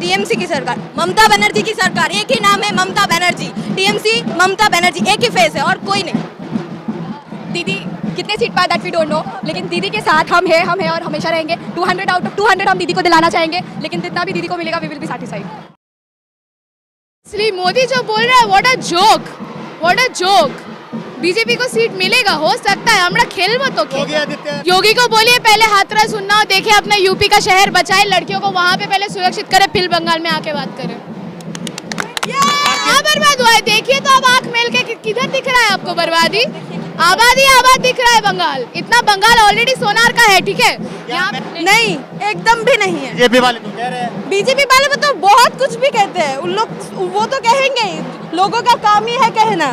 TMC की सरकार, ममता बनर्जी की सरकार, एक ही नाम है ममता बनर्जी, टीएमसी ममता बनर्जी, एक ही फेस है और कोई नहीं। दीदी कितने सीट पाए दैट वी डोंट नो, लेकिन दीदी के साथ हम हैं और हमेशा रहेंगे। 200 आउट ऑफ 200 हम दीदी को दिलाना चाहेंगे, लेकिन जितना भी दीदी को मिलेगा we will be satisfied. Shri Modi जो बोल रहा है व्हाट अ जोक। बीजेपी को सीट मिलेगा, हो सकता है, हमरा खेलबो तो योगी को बोलिए पहले हाथरा सुनना और देखे अपने यूपी का शहर बचाए, लड़कियों को वहाँ पे पहले सुरक्षित करे, फिर बंगाल में आके बात करें। बर्बाद हुआ है, देखिए तो अब आँख मेल के किधर दिख रहा है आपको बर्बादी? आबाद दिख रहा है बंगाल, इतना बंगाल ऑलरेडी सोनार का है, ठीक है? नहीं, एकदम भी नहीं है। बीजेपी वाले तो कह रहे हैं, बीजेपी वाले तो बहुत कुछ भी कहते हैं, उन लोग वो तो कहेंगे ही, लोगों का काम ही है कहना,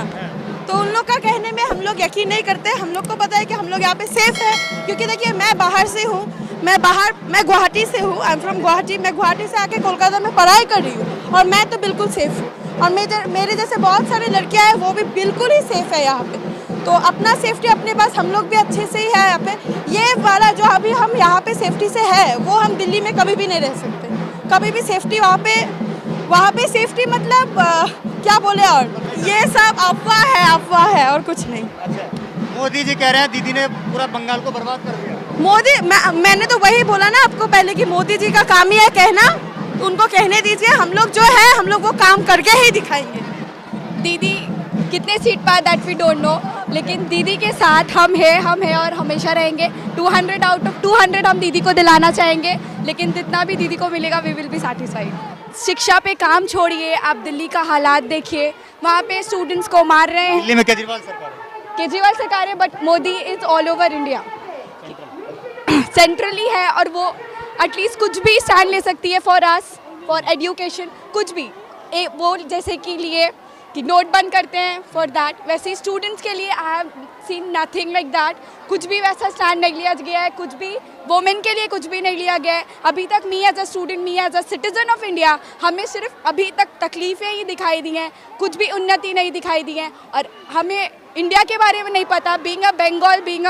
तो उन लोग का कहने में हम लोग यकीन नहीं करते। हम लोग को पता है कि हम लोग यहाँ पे सेफ है, क्योंकि देखिए मैं बाहर से हूँ, मैं गुवाहाटी से हूँ, आई एम फ्रॉम गुवाहाटी। मैं गुवाहाटी से आके कोलकाता में पढ़ाई कर रही हूँ और मैं तो बिल्कुल सेफ हूँ, और मेरे जैसे बहुत सारे लड़कियाँ हैं वो भी बिल्कुल ही सेफ है यहाँ पे। तो अपना सेफ्टी अपने पास हम लोग भी अच्छे से ही है यहाँ पे। ये वाला जो अभी हम यहाँ पे सेफ्टी से है वो हम दिल्ली में कभी भी नहीं रह सकते, कभी भी सेफ्टी वहाँ पे सेफ्टी मतलब क्या बोले, और ये सब अफवाह है और कुछ नहीं। अच्छा, मोदी जी कह रहे हैं दीदी ने पूरा बंगाल को बर्बाद कर दिया। मैंने तो वही बोला ना आपको पहले कि मोदी जी का काम ही है कहना, उनको कहने दीजिए, हम लोग जो है हम लोग वो काम करके ही दिखाएंगे। दीदी कितने सीट पाए दैट वी डोंट नो, लेकिन दीदी के साथ हम हैं और हमेशा रहेंगे। 200 आउट ऑफ 200 हम दीदी को दिलाना चाहेंगे, लेकिन जितना भी दीदी को मिलेगा वी विल बी सैटिस्फाइड। शिक्षा पे काम छोड़िए, आप दिल्ली का हालात देखिए, वहाँ पे स्टूडेंट्स को मार रहे हैं। दिल्ली में केजरीवाल सरकार है, but Modi is all over India, centrally है, और वो एटलीस्ट कुछ भी स्टैंड ले सकती है फॉर अस, फॉर एजुकेशन, कुछ भी। वो जैसे कि लिए कि नोट बंद करते हैं फॉर दैट, वैसे ही स्टूडेंट्स के लिए I have seen nothing like that. कुछ भी वैसा स्टैंड नहीं लिया गया है, कुछ भी वोमेन के लिए कुछ भी नहीं लिया गया है अभी तक। Me as a student, me as a citizen of India, हमें सिर्फ अभी तक तकलीफ़ें ही दिखाई दी हैं, कुछ भी उन्नति नहीं दिखाई दी है, और हमें इंडिया के बारे में नहीं पता। बीइंग अ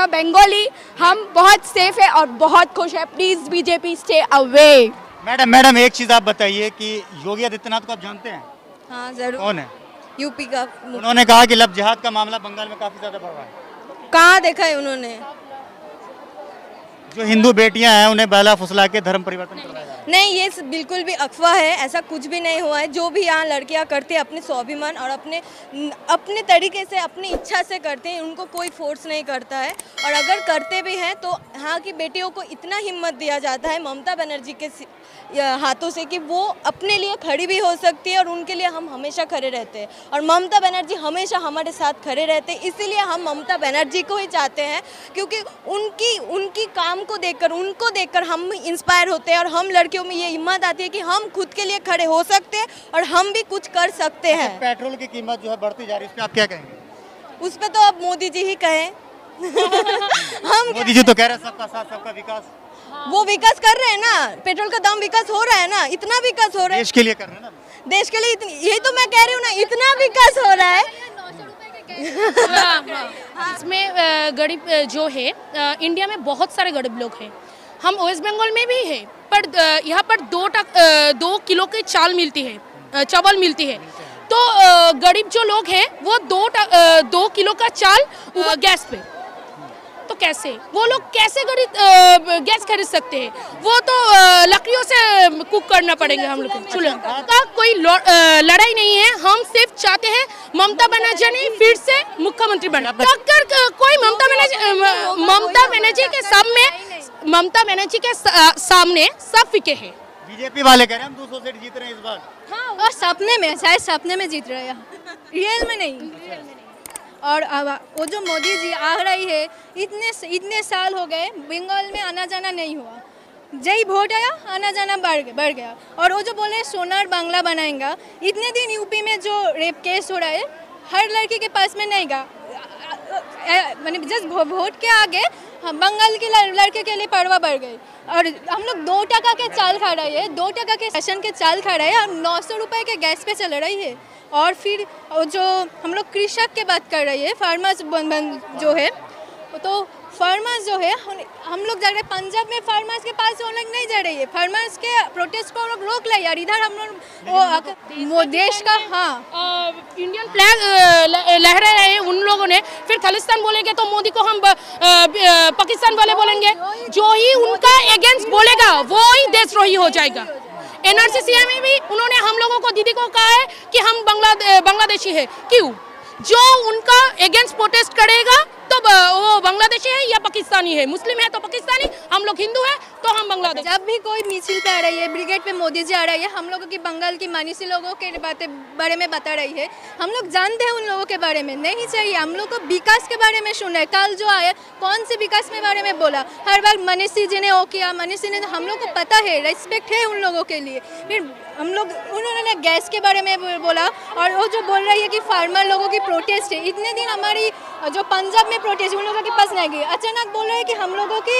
बंगाली हम बहुत सेफ है और बहुत खुश है। Please BJP stay away. Madam एक चीज़ आप बताइए कि योगी आदित्यनाथ को आप जानते हैं? हाँ जरूर। कौन है? यूपी का। उन्होंने कहा कि लव जिहाद का मामला बंगाल में काफी ज्यादा बढ़ रहा है। कहाँ देखा है उन्होंने? जो हिंदू बेटियां हैं उन्हें बहला फुसला के धर्म परिवर्तन करवाया जा रहा है। नहीं, ये बिल्कुल भी अफवाह है, ऐसा कुछ भी नहीं हुआ है। जो भी यहाँ लड़कियाँ करती हैं अपने स्वाभिमान और अपने तरीके से, अपनी इच्छा से करते हैं, उनको कोई फोर्स नहीं करता है। और अगर करते भी हैं तो यहाँ की बेटियों को इतना हिम्मत दिया जाता है ममता बनर्जी के हाथों से कि वो अपने लिए खड़ी भी हो सकती है, और उनके लिए हम हमेशा खड़े रहते हैं, और ममता बनर्जी हमेशा हमारे साथ खड़े रहते हैं। इसीलिए हम ममता बनर्जी को ही चाहते हैं, क्योंकि उनकी काम को देखकर, उनको देखकर हम इंस्पायर होते हैं, और हम लड़कियों में ये हिम्मत आती है कि हम खुद के लिए खड़े हो सकते हैं और हम भी कुछ कर सकते हैं। पेट्रोल की कीमत जो है बढ़ती जा रही है, इस पे आप क्या कहेंगे? उस पर तो अब मोदी जी ही कहें। मोदी जी तो कह रहे हैं सबका साथ सबका विकास। वो विकास कर रहे हैं ना, पेट्रोल का दाम विकास हो रहा है ना, इतना विकास हो रहा है। देश के लिए कर रहे हैं ना, देश के लिए यही तो मैं कह रही हूँ ना, इतना विकास हो रहा है। इसमें गरीब जो है, इंडिया में बहुत सारे गरीब लोग हैं, हम वेस्ट बंगाल में भी है, पर यहाँ पर 2 किलो की चावल मिलती है, तो गरीब जो लोग हैं वो 2 किलो का चाल गैस पे, तो कैसे वो लोग कैसे गैस खरीद सकते हैं? वो तो लकड़ियों से कुक करना पड़ेगा हम लोग को। चूल्हा का कोई लड़ाई नहीं है, हम सिर्फ चाहते हैं ममता बनर्जी ने फिर से मुख्यमंत्री बने। अगर कोई ममता बनर्जी के सामने सब फीके हैं। बीजेपी वाले कह रहे हैं हम 200 सीट जीत रहे हैं इस बार। हाँ, और सपने में, शायद सपने में जीत रहे हैं, रियल में नहीं। और वो जो मोदी जी आ रही है, इतने साल हो गए बंगाल में आना जाना नहीं हुआ, जय वोट आया आना जाना बढ़ गया। और वो जो बोले हैं सोनार बांग्ला बनाएंगा, इतने दिन यूपी में जो रेप केस हो रहा है, हर लड़की के पास में नहीं गा, मैंने जस्ट वोट के आगे बंगाल के लड़के के लिए परवाह बढ़ गई। और हम लोग 2 टका के चाल खा रहे हैं, 2 टका के राशन के चाल खा रहे हैं, और 900 रुपये के गैस पे चल रही है। और फिर जो हम लोग कृषक के बात कर रहे हैं, फार्मर्स जो है, तो फार्मर्स जो है हम लोग जा रहे हैं पंजाब में, फार्मर्स के पास हम लोग नहीं जा रही है, फार्मर्स के प्रोटेस्ट को हम लोग रोक ले यार। इधर हम लोग वो देश का इंडियन फ्लैग लहरा रहे हैं उन लोगों ने, फिर खालिस्तान बोलेंगे तो मोदी को हम पाकिस्तान वाले बोलेंगे। जो ही उनका अगेंस्ट बोलेगा वो ही देशद्रोही हो जाएगा। NRCCI में भी उन्होंने हम लोगों को, दीदी को कहा है कि हम बांग्लादेशी है। क्यों? जो उनका अगेंस्ट प्रोटेस्ट करेगा तो वो बांग्लादेशी है या पाकिस्तानी है, मुस्लिम है तो पाकिस्तानी, हम लोग हिंदू है तो हम बांग्लादेश। जब भी कोई मिছিল पे आ रही है, ब्रिगेड पे मोदी जी आ रही है, हम लोगों की बंगाल की मानसी लोगों के बारे में बता रही है, हम लोग जानते हैं उन लोगों के बारे में। नहीं चाहिए हम लोग को विकास के बारे में सुनना है। कल जो आए कौन से विकास के बारे में बोला, हर बार मनीषी जी ने वो किया, मनीषी ने, हम लोग को पता है, रेस्पेक्ट है उन लोगों के लिए। फिर हम लोग, उन्होंने गैस के बारे में बोला, और वो जो बोल रही है कि फार्मर लोगों की प्रोटेस्ट है, इतने दिन हमारी जो पंजाब में प्रोटेस्ट उन लोगों के पास नहीं गई, अचानक बोल रहे हैं कि हम लोगों की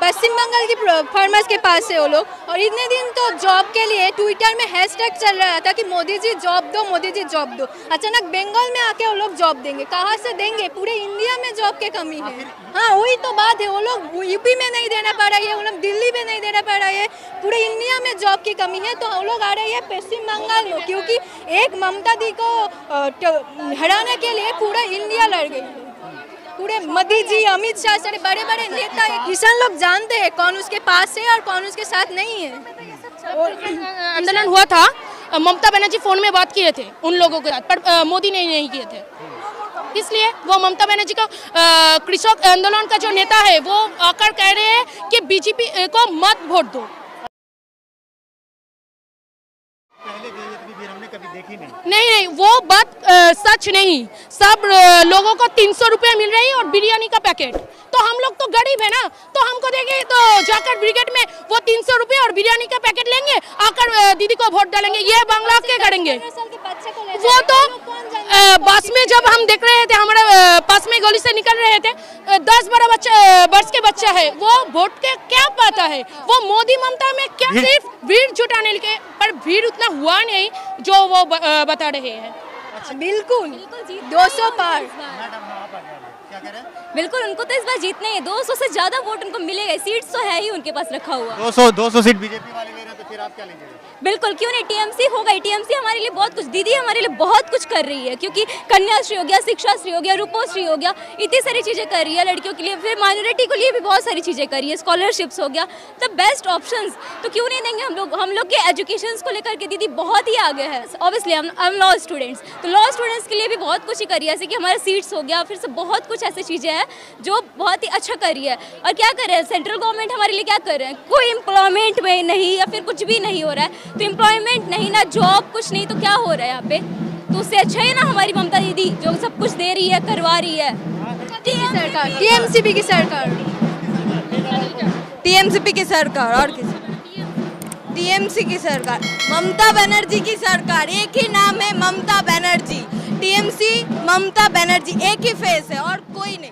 पश्चिम बंगाल की फार्मर्स के पास है वो लोग। और इतने दिन तो जॉब के लिए ट्विटर में हैशटैग चल रहा था कि मोदी जी जॉब दो, मोदी जी जॉब दो। अचानक बंगाल में आके वो लोग जॉब देंगे, कहाँ से देंगे? पूरे इंडिया में जॉब की कमी है। हाँ वही तो बात है, वो लोग यूपी में नहीं देना पा रही है, वो लोग दिल्ली में नहीं देना पा रही है, पूरे इंडिया में जॉब की कमी है। तो वो लोग आ रही है पश्चिम बंगाल में, क्योंकि एक ममता दी को हराने के लिए पूरा इंडिया लड़ गई है। पूरे मोदी जी, अमित शाह, सारे बड़े बड़े नेता, किसान लोग जानते हैं कौन उसके पास है और कौन उसके साथ नहीं है। आंदोलन हुआ था, ममता बनर्जी फोन में बात किए थे उन लोगों के साथ, पर मोदी ने नहीं किए थे। इसलिए वो ममता बनर्जी को, कृषक आंदोलन का जो नेता है वो आकर कह रहे हैं कि बीजेपी को मत वोट दो। नहीं, वो बात सच नहीं। सब लोगों को 300 रुपये मिल रही है और बिरयानी का पैकेट, तो हम लोग तो गरीब है ना, तो हमको देंगे तो जाकर ब्रिगेड में वो 300 रुपये और बिरयानी का पैकेट लेंगे, आकर दीदी को वोट डालेंगे, ये बांग्ला के करेंगे। वो तो बस में जब हम देख रहे थे, हमारे पास में गली से निकल रहे थे, 10-12 वर्ष के बच्चा है, वो वोट के क्या पता है? वो मोदी ममता में क्या सिर्फ भीड़ जुटाने के, पर भीड़ उतना हुआ नहीं जो वो बता रहे हैं। बिल्कुल 200 पार। बिल्कुल उनको तो इस बार जीतना है, 200 से ज्यादा वोट उनको मिलेगा, सीट्स तो है ही उनके पास रखा हुआ। 200 सीट बीजेपी वाले ले रहे हैं, तो फिर आप क्या लेंगे? बिल्कुल क्यों नहीं, टीएमसी होगा। टीएमसी हमारे लिए बहुत कुछ, दीदी हमारे लिए बहुत कुछ कर रही है, क्योंकि कन्याश्री हो गया, शिक्षा श्री हो गया, रूपोश्री हो गया, इतनी सारी चीज़ें कर रही है लड़कियों के लिए, फिर माइनॉरिटी के लिए भी बहुत सारी चीज़ें कर रही है, स्कॉलरशिप्स हो गया, द बेस्ट ऑप्शंस। तो क्यों नहीं देंगे हम लोग के एजुकेशन को लेकर के दीदी बहुत ही आगे है। ऑब्वियसली हम लॉ स्टूडेंट्स, तो लॉ स्टूडेंट्स के लिए भी बहुत कुछ ही कर रही है, जैसे कि हमारे सीट्स हो गया, फिर से बहुत कुछ ऐसी चीज़ें हैं जो बहुत ही अच्छा कर रही है। और क्या कर रहे हैं सेंट्रल गवर्नमेंट हमारे लिए, क्या कर रहे हैं? कोई एम्प्लॉयमेंट में नहीं, या फिर कुछ भी नहीं हो रहा है, तो एम्प्लॉयमेंट नहीं ना जॉब, कुछ नहीं, तो क्या हो रहा है यहाँ पे? तो उससे अच्छा है ना हमारी ममता दीदी जो सब कुछ दे रही है, करवा रही है। सरकार टीएमसीपी की सरकार, टीएमसीपी की सरकार और किसी, टीएमसी की सरकार, ममता बनर्जी की सरकार। एक ही नाम है, ममता बनर्जी। टीएमसी, ममता बनर्जी, एक ही फेस है और कोई नहीं।